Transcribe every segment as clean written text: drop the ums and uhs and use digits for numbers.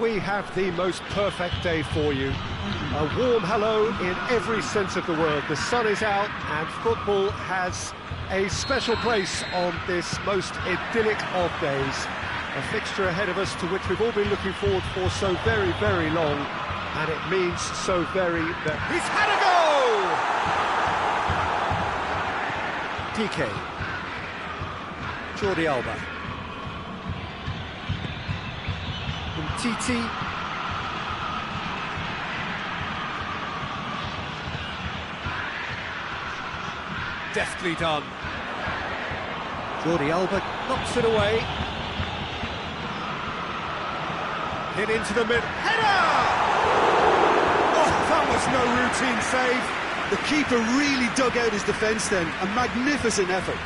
we have the most perfect day for you. A warm hello in every sense of the word. The sun is out and football has a special place on this most idyllic of days. A fixture ahead of us to which we've all been looking forward for so very, very long. And it means so very that he's had a go! PK. Jordi Alba. Titi. Deftly done. Jordi Alba knocks it away. Hit into the mid. Header! Oh, that was no routine save. The keeper really dug out his defence then. A magnificent effort.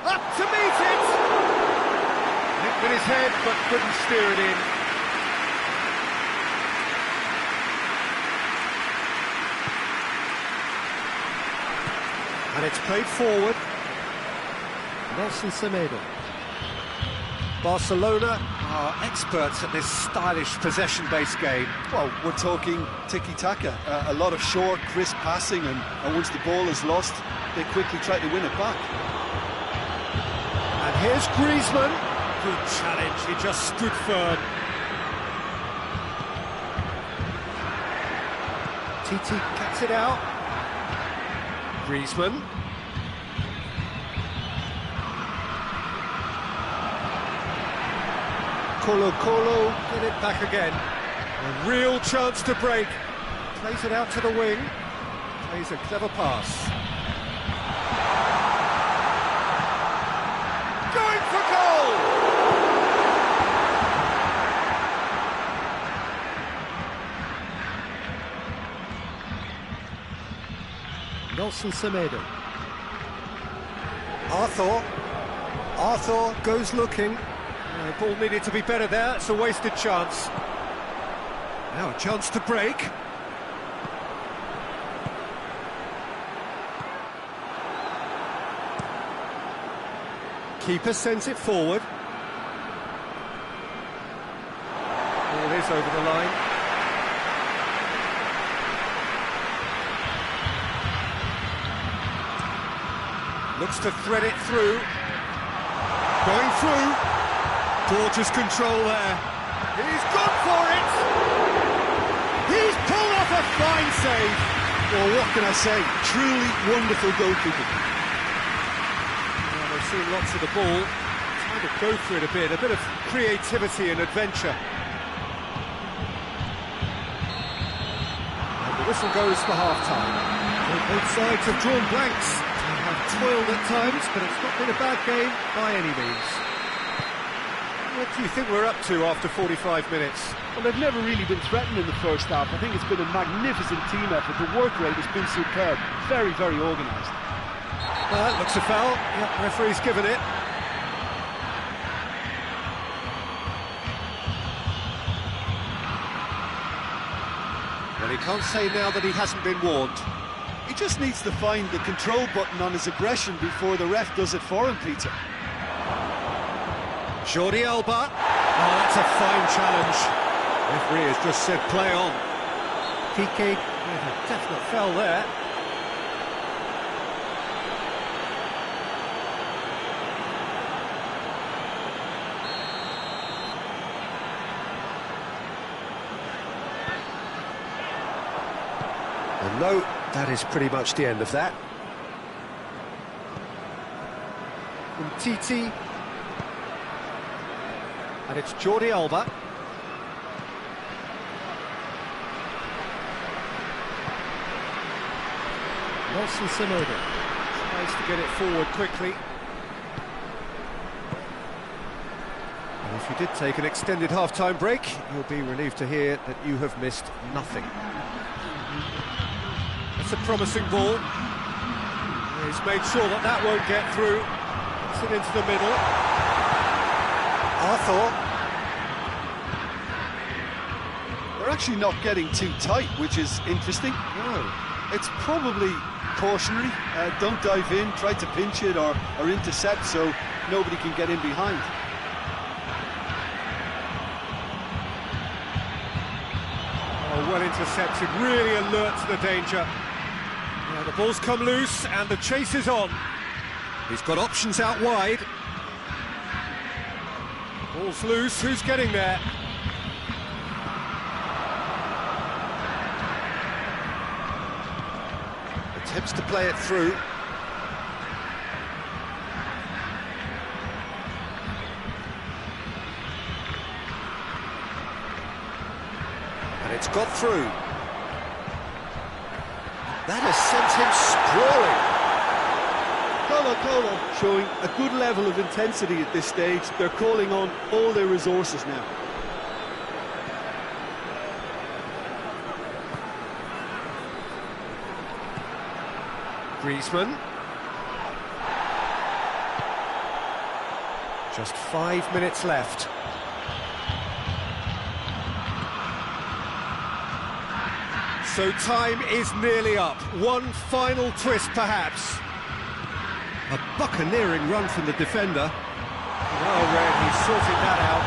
Up to meet it! Nicked with his head, but couldn't steer it in. And it's played forward. Nelson Semedo. Barcelona are experts at this stylish possession-based game. Well, we're talking tiki-taka. A lot of short, crisp passing, and once the ball is lost, they quickly try to win it back. And here's Griezmann. Good challenge, he just stood firm. Titi cuts it out. Griezmann. Colo, get it back again. A real chance to break. Plays it out to the wing. Plays a clever pass. Going for goal! Nelson Semedo. Arthur goes looking. The ball needed to be better there, it's a wasted chance. Now a chance to break. Keeper sends it forward. Ball is over the line. Looks to thread it through. Going through. Gorgeous control there. He's gone for it! He's pulled off a fine save! Well, what can I say? Truly wonderful goalkeeping. Well, they've seen lots of the ball. Trying to go through it a bit of creativity and adventure. And the whistle goes for half-time. Both sides have drawn blanks. They have toiled at times, but it's not been a bad game by any means. What do you think we're up to after 45 minutes? Well, they've never really been threatened in the first half. I think it's been a magnificent team effort. The work rate has been superb. Very, very organised. That looks a foul. Yep, referee's given it. Well, he can't say now that he hasn't been warned. He just needs to find the control button on his aggression before the ref does it for him, Peter. Jordi Alba. Oh, that's a fine challenge. Referee has just said play on. PK with a definite foul there. And no, that is pretty much the end of that. From Titi. And it's Jordi Alba. Nelson Semedo tries to get it forward quickly. And if you did take an extended half-time break, you'll be relieved to hear that you have missed nothing. That's a promising ball. He's made sure that that won't get through. Puts it into the middle. Arthur. They're actually not getting too tight, which is interesting. No. It's probably cautionary. Don't dive in, try to pinch it or intercept so nobody can get in behind. Oh, well intercepted, really alert to the danger. Now the ball's come loose and the chase is on. He's got options out wide. Ball's loose, who's getting there? Attempts to play it through. And it's got through. That has sent him sprawling. Colo showing a good level of intensity at this stage. They're calling on all their resources now. Griezmann. Just 5 minutes left. So time is nearly up. One final twist, perhaps. A buccaneering run from the defender. Well read, he's sorted that out.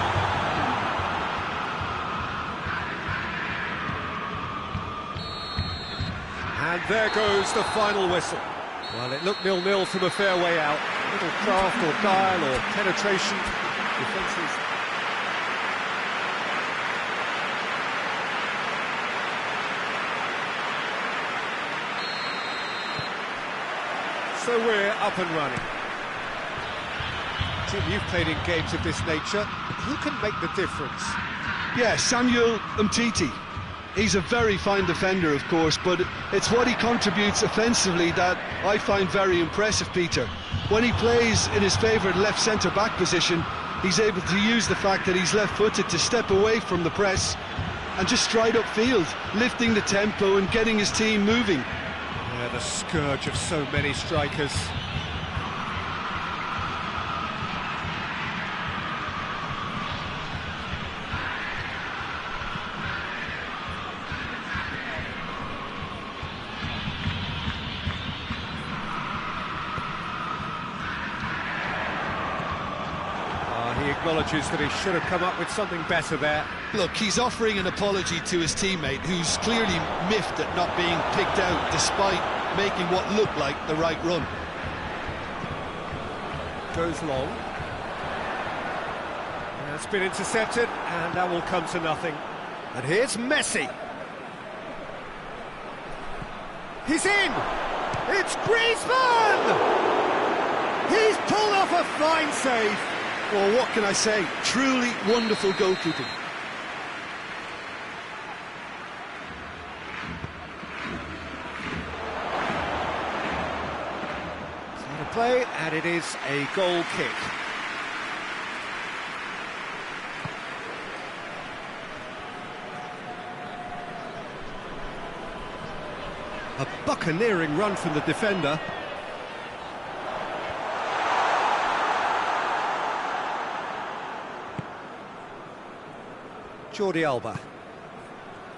And there goes the final whistle. Well, it looked 0-0 from a fair way out. Little craft or guile or penetration. Defences. So we're up and running. Tim, you've played in games of this nature. Who can make the difference? Yeah, Samuel Umtiti. He's a very fine defender, of course, but it's what he contributes offensively that I find very impressive, Peter. When he plays in his favourite left centre-back position, he's able to use the fact that he's left-footed to step away from the press and just stride upfield, lifting the tempo and getting his team moving. Yeah, the scourge of so many strikers. He acknowledges that he should have come up with something better there. Look, he's offering an apology to his teammate, who's clearly miffed at not being picked out despite making what looked like the right run. Goes long. It's been intercepted, and that will come to nothing. And here's Messi. He's in! It's Griezmann! He's pulled off a fine save. Well, what can I say? Truly wonderful goalkeeping. It's a play, and it is a goal kick. A buccaneering run from the defender. Jordi Alba.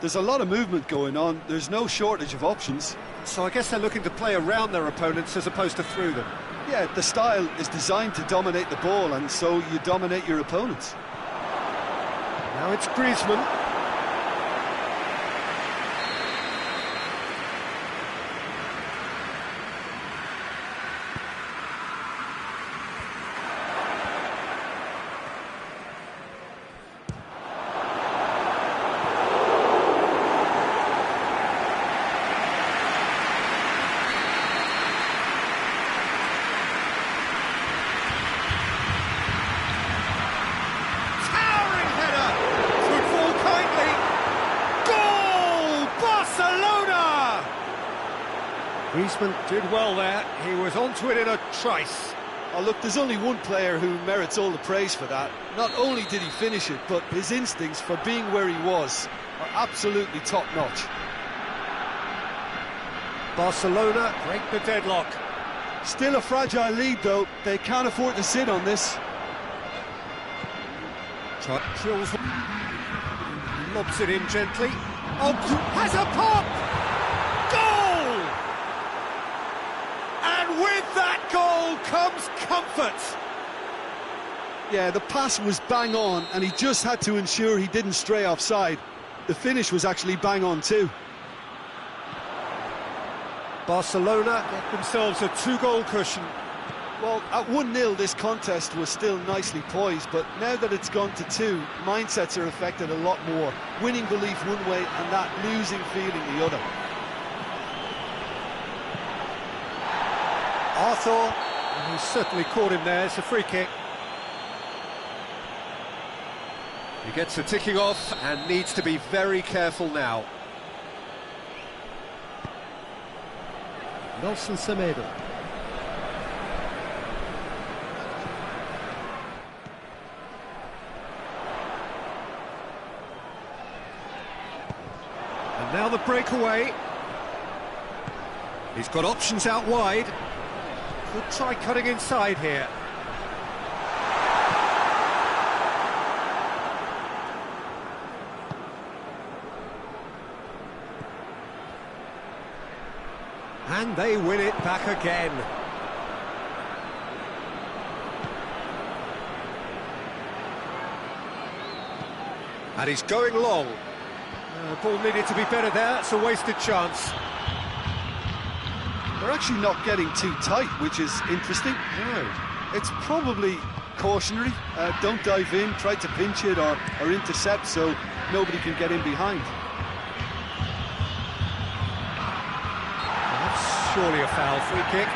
There's a lot of movement going on. There's no shortage of options. So I guess they're looking to play around their opponents as opposed to through them. Yeah, the style is designed to dominate the ball, and so you dominate your opponents. Now it's Griezmann. Griezmann did well there. He was onto it in a trice. Oh, look, there's only one player who merits all the praise for that. Not only did he finish it, but his instincts for being where he was are absolutely top-notch. Barcelona break the deadlock. Still a fragile lead, though. They can't afford to sit on this. Drills, lobs it in gently. Oh, has a pop! Goal! And with that goal comes comfort. Yeah, the pass was bang on, and he just had to ensure he didn't stray offside. The finish was actually bang on too. Barcelona get themselves a two-goal cushion. Well, at 1-0 this contest was still nicely poised, but now that it's gone to 2, mindsets are affected a lot more. Winning belief one way and that losing feeling the other. Arthur, and he certainly caught him there. It's a free kick. He gets the ticking off and needs to be very careful now. Nelson Semedo. And now the breakaway. He's got options out wide. Could try cutting inside here. And they win it back again. And he's going long. Ball needed to be better there. It's a wasted chance. They're actually not getting too tight, which is interesting. No. It's probably cautionary. Don't dive in, try to pinch it or intercept so nobody can get in behind. That's surely a foul. Free kick.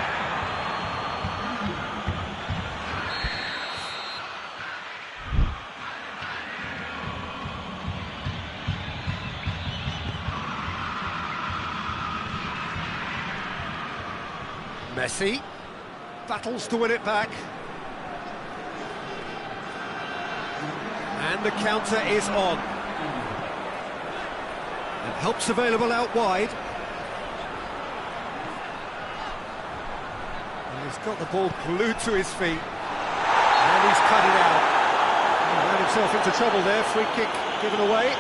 Messi battles to win it back. And the counter is on. And help's available out wide. And he's got the ball glued to his feet. And he's cut it out. He ran himself into trouble there. Free kick given away.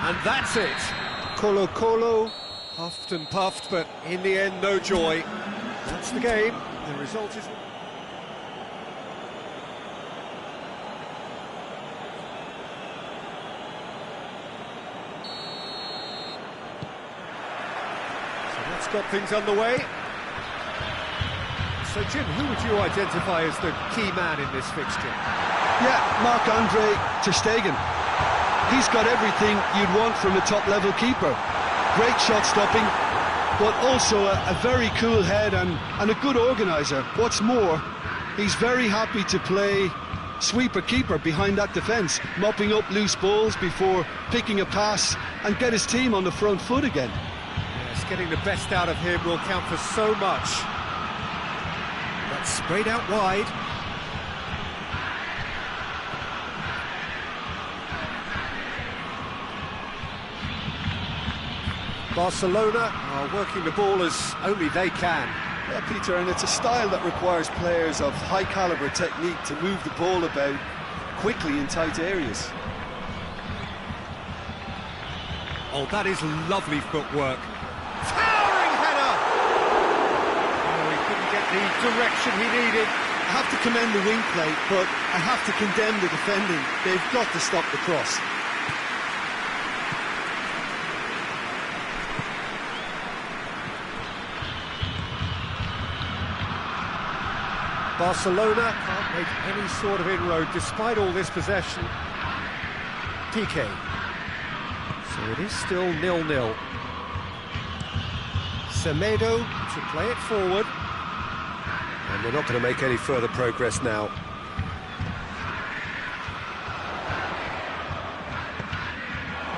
And that's it. Colo-Colo, huffed and puffed, but in the end, no joy. That's the game. The result is... So that's got things underway. So, Jim, who would you identify as the key man in this fixture? Yeah, Marc-Andre ter Stegen. He's got everything you'd want from a top-level keeper. Great shot-stopping, but also a very cool head and a good organiser. What's more, he's very happy to play sweeper-keeper behind that defence, mopping up loose balls before picking a pass and get his team on the front foot again. Yes, getting the best out of him will count for so much. That's sprayed out wide. Barcelona are working the ball as only they can. Yeah, Peter, and it's a style that requires players of high-caliber technique to move the ball about quickly in tight areas. Oh, that is lovely footwork. Towering header! Oh, he couldn't get the direction he needed. I have to commend the wing play, but I have to condemn the defending. They've got to stop the cross. Barcelona can't make any sort of inroad despite all this possession. PK. So it is still 0-0. Semedo to play it forward. And they're not going to make any further progress now.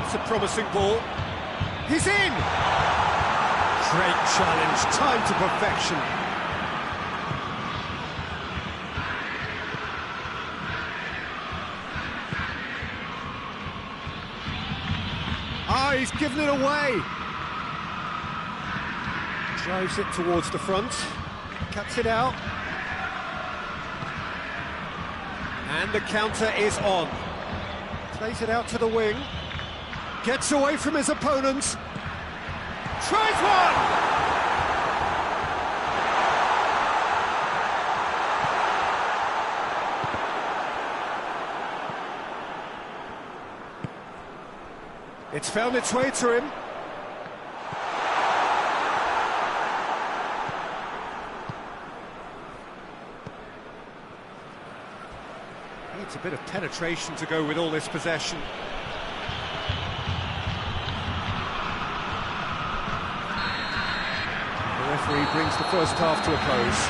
It's a promising ball. He's in! Great challenge, time to perfection. He he's given it away. Drives it towards the front, cuts it out. And the counter is on. Plays it out to the wing. Gets away from his opponent. Tries one! It's found its way to him. Needs a bit of penetration to go with all this possession. The referee brings the first half to a close.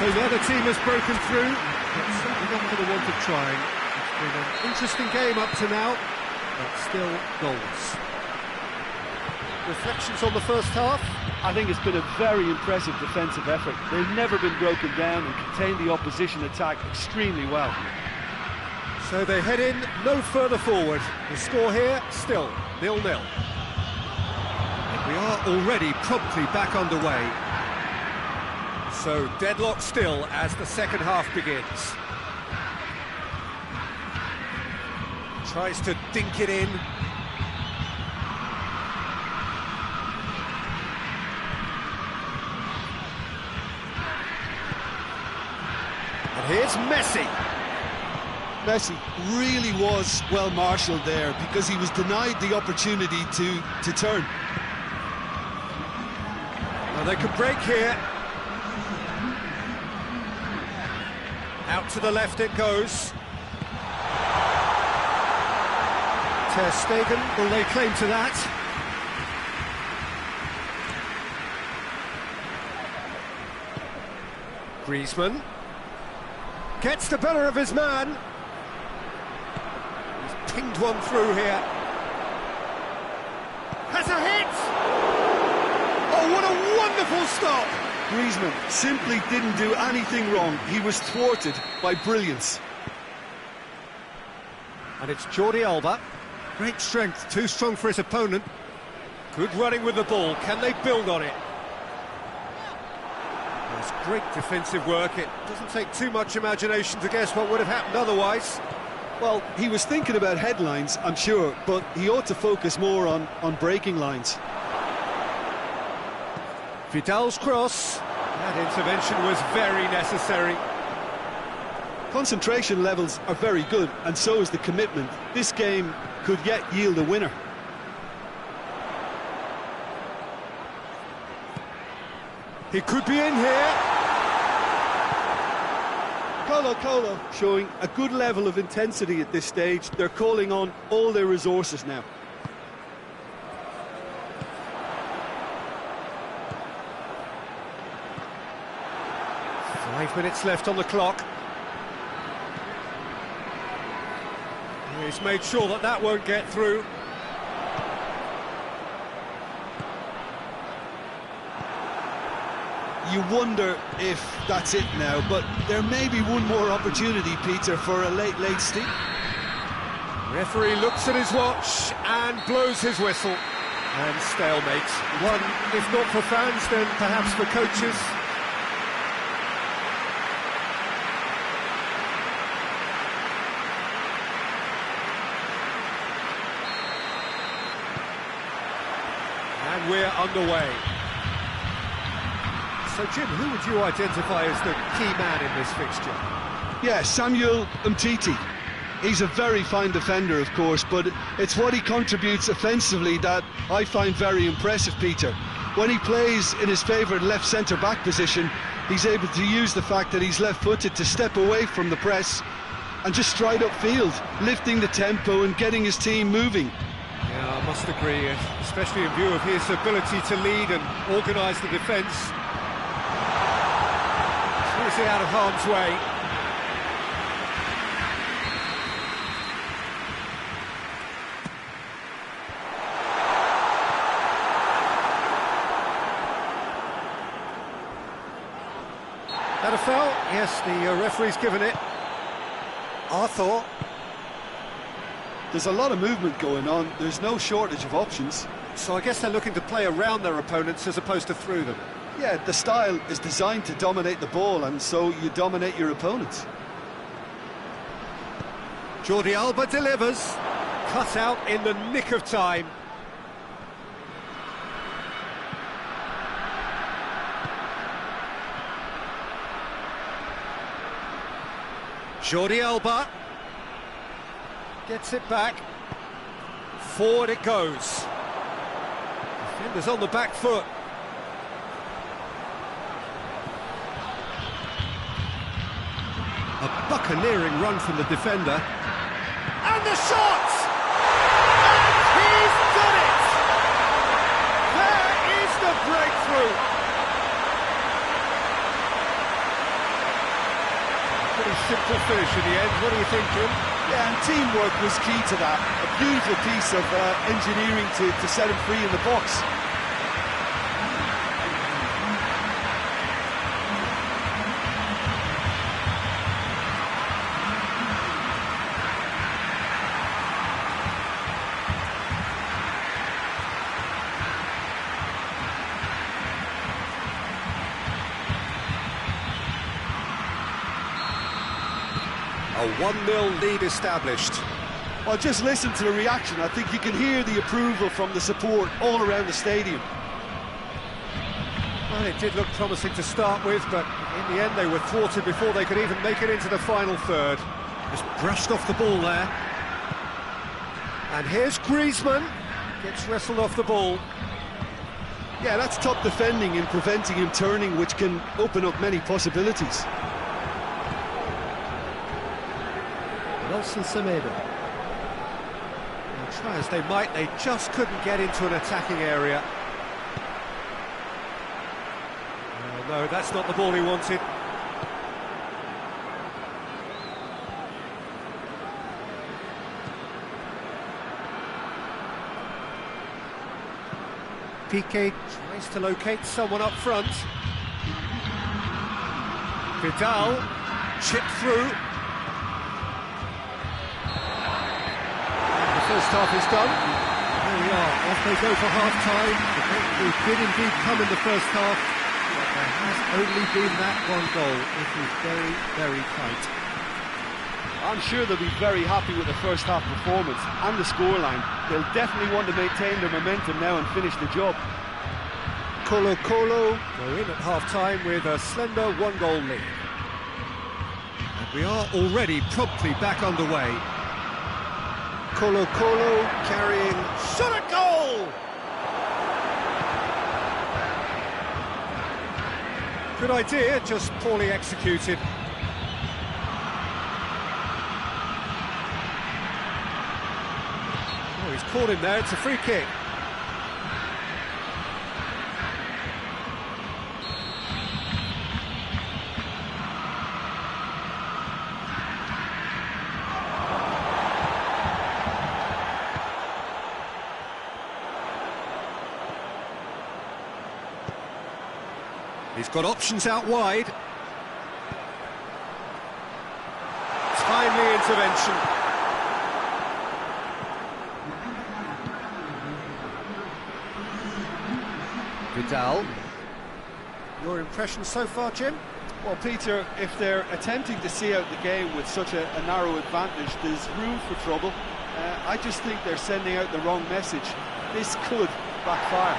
So the other team has broken through, but certainly not for the want of trying. It's been an interesting game up to now, but still goals. Reflections on the first half? I think it's been a very impressive defensive effort. They've never been broken down and contained the opposition attack extremely well. So they head in no further forward. The score here, still 0-0. And we are already promptly back underway. So deadlock still as the second half begins. Tries to dink it in. And here's Messi. Messi really was well marshalled there because he was denied the opportunity to turn. Well, they could break here. Out to the left it goes. Ter Stegen, will lay claim to that? Griezmann gets the better of his man. He's pinged one through here. Has a hit! Oh, what a wonderful stop! Griezmann simply didn't do anything wrong. He was thwarted by brilliance. And it's Jordi Alba. Great strength, too strong for his opponent. Good running with the ball. Can they build on it? It's great defensive work. It doesn't take too much imagination to guess what would have happened otherwise. Well, he was thinking about headlines, I'm sure, but he ought to focus more on breaking lines. Vidal's cross. That intervention was very necessary. Concentration levels are very good, and so is the commitment. This game could yet yield a winner. He could be in here. Colo showing a good level of intensity at this stage. They're calling on all their resources now. Five minutes left on the clock. He's made sure that that won't get through. You wonder if that's it now, but there may be one more opportunity, Peter, for a late steam. Referee looks at his watch and blows his whistle. And stalemate. One, if not for fans, then perhaps for coaches. And we're underway. So, Jim, who would you identify as the key man in this fixture? Yeah, Samuel Umtiti. He's a very fine defender, of course, but it's what he contributes offensively that I find very impressive, Peter. When he plays in his favourite left centre-back position, he's able to use the fact that he's left-footed to step away from the press and just stride upfield, lifting the tempo and getting his team moving. Yeah, I must agree, especially in view of his ability to lead and organise the defence. Is it out of harm's way? That a foul? Yes, the referee's given it. Arthur. There's a lot of movement going on. There's no shortage of options. So I guess they're looking to play around their opponents as opposed to through them. Yeah, the style is designed to dominate the ball, and so you dominate your opponents. Jordi Alba delivers. Cut out in the nick of time. Jordi Alba gets it back. Forward it goes. Defenders on the back foot. A buccaneering run from the defender. And the shot! And he's done it! There is the breakthrough! Pretty simple finish in the end. What do you think, Jim? Yeah, and teamwork was key to that. A beautiful piece of engineering to set him free in the box. A 1-0 lead established. Well, just listen to the reaction. I think you can hear the approval from the support all around the stadium. Well, it did look promising to start with, but in the end they were thwarted before they could even make it into the final third. Just brushed off the ball there. And here's Griezmann. Gets wrestled off the ball. Yeah, that's top defending and preventing him turning, which can open up many possibilities. Nelson Semedo. Try as they might, they just couldn't get into an attacking area. Oh, no, that's not the ball he wanted. Piqué tries to locate someone up front. Vidal chipped through. First half is done. Here we are, off they go for half-time. The breakthrough did indeed come in the first half, but there has only been that one goal. It is very, very tight. I'm sure they'll be very happy with the first half performance and the scoreline. They'll definitely want to maintain their momentum now and finish the job. Colo-Colo go in at half-time with a slender one-goal lead. And we are already promptly back underway. Colo-Colo carrying, shot a goal! Good idea, just poorly executed. Oh, he's caught him there, it's a free kick. He's got options out wide. Timely intervention. Vidal. Your impression so far, Jim? Well, Peter, if they're attempting to see out the game with such a narrow advantage, there's room for trouble. I just think they're sending out the wrong message. This could backfire.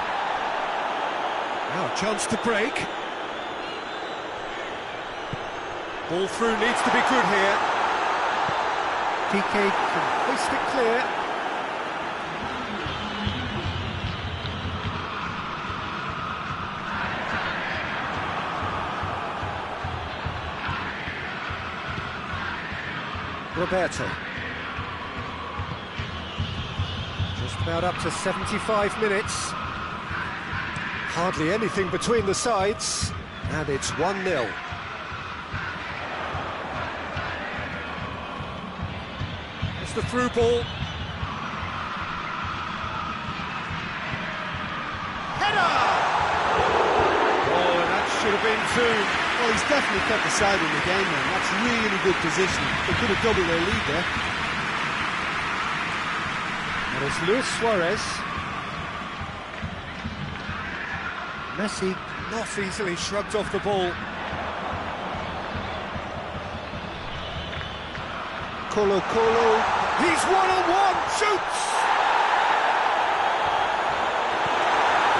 Now a chance to break. Ball through needs to be good here. Piqué can hoist it clear. Roberto. Just about up to 75 minutes. Hardly anything between the sides, and it's 1-0. The through ball. Header! Oh, and that should have been two. Well, he's definitely kept the side in the game, man. That's really good positioning. They could have doubled their lead there. It's Luis Suarez. Messi not easily shrugged off the ball. Colo, he's one-on-one, shoots!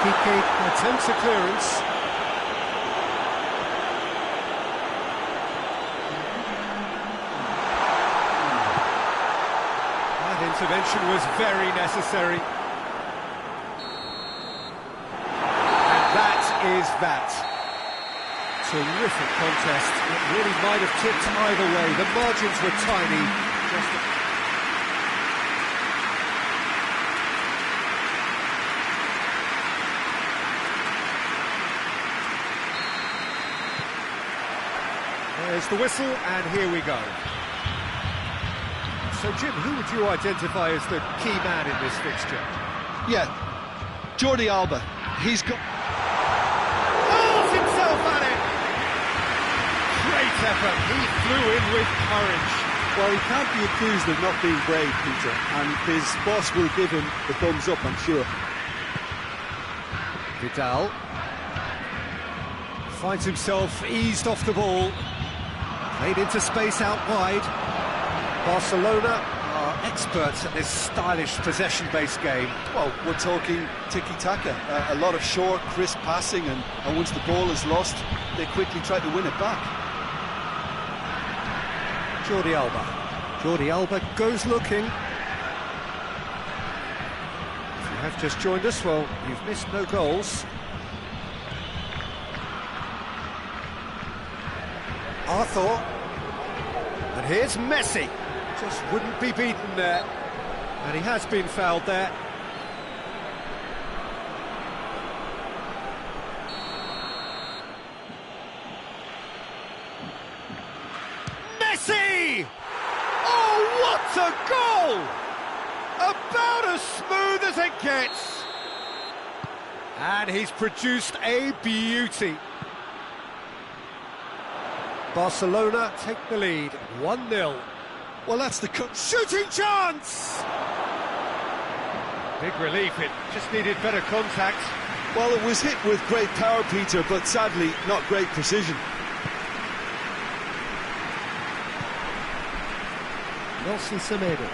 Piqué attempts a clearance. That intervention was very necessary. And that is that. Terrific contest. It really might have tipped either way. The margins were tiny. There's the whistle, and here we go. So, Jim, who would you identify as the key man in this fixture? Yeah, Jordi Alba. He's got... Hurls himself at it! Great effort. He flew in with courage. Well, he can't be accused of not being brave, Peter, and his boss will give him the thumbs up, I'm sure. Vidal finds himself eased off the ball. Played into space out wide. Barcelona are experts at this stylish possession-based game. Well, we're talking tiki-taka, a lot of short, crisp passing, and once the ball is lost, they quickly try to win it back. Jordi Alba goes looking. If you have just joined us, well, you've missed no goals. Arthur, and here's Messi. Just wouldn't be beaten there, and he has been fouled there. Messi! Oh, what a goal! About as smooth as it gets. And he's produced a beauty. Barcelona take the lead, 1-0. Well, that's the... Shooting chance! Big relief, it just needed better contact. Well, it was hit with great power, Peter, but sadly, not great precision. Nelson Semedo.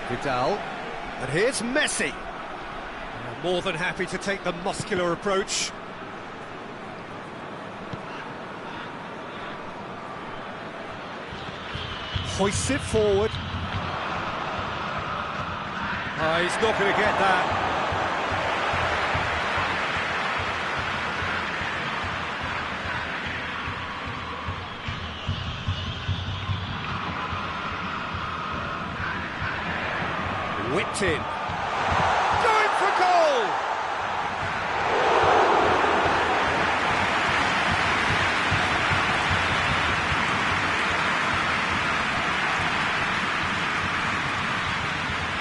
Vidal. And here's Messi. More than happy to take the muscular approach. Hoists it forward. Oh, he's not going to get that. Whipped in. Going for goal!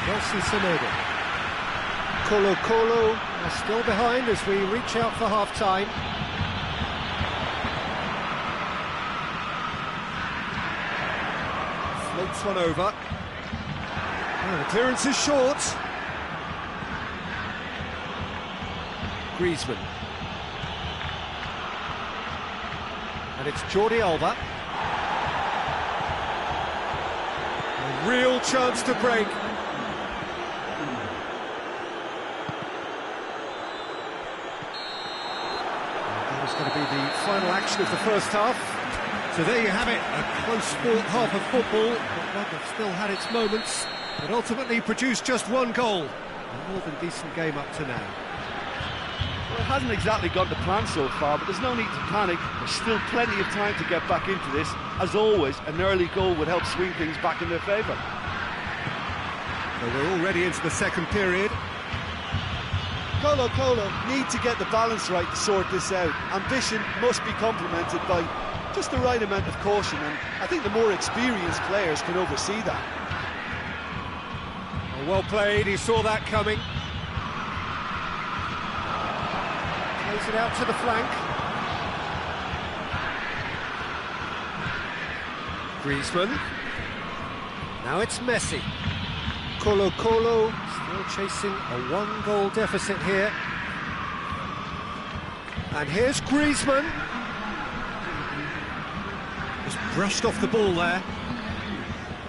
Nelson Semedo. Colo are still behind as we reach out for half-time. Floats one over. Oh, the clearance is short. Griezmann. And it's Jordi Alba. A real chance to break. That was going to be the final action of the first half. So there you have it, a close-fought half of football, but one that still had its moments, but ultimately produced just one goal. A more than decent game up to now. Well, it hasn't exactly gone to plan so far, but there's no need to panic. There's still plenty of time to get back into this. As always, an early goal would help swing things back in their favour. So we're already into the second period. Colo need to get the balance right to sort this out. Ambition must be complemented by just the right amount of caution, and I think the more experienced players can oversee that. Well played, he saw that coming. Plays it out to the flank. Griezmann. Now it's Messi. Colo still chasing a one-goal deficit here. And here's Griezmann. Just brushed off the ball there.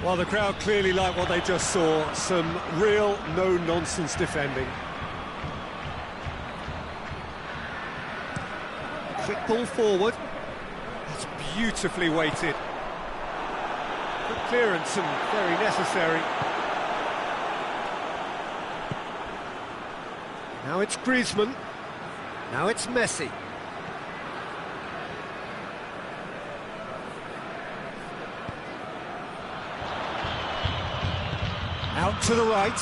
Well, the crowd clearly like what they just saw. Some real no-nonsense defending. Quick ball forward. That's beautifully weighted. Good clearance and very necessary. Now it's Griezmann. Now it's Messi. Out to the right.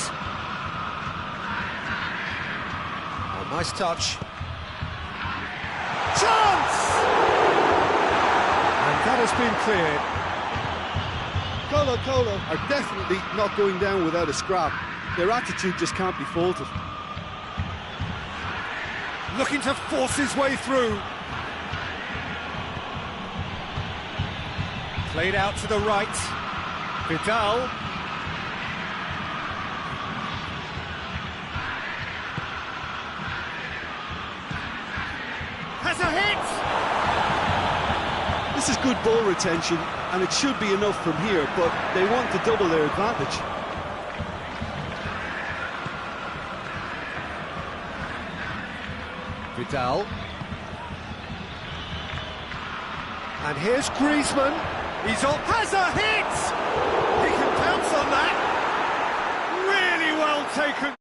Oh, nice touch. Chance! And that has been cleared. Colo are definitely not going down without a scrap. Their attitude just can't be faulted. Looking to force his way through. Played out to the right. Vidal. Has a hit! This is good ball retention, and it should be enough from here, but they want to double their advantage. Vidal. And here's Griezmann. He's on. Has a hit! He can pounce on that. Really well taken.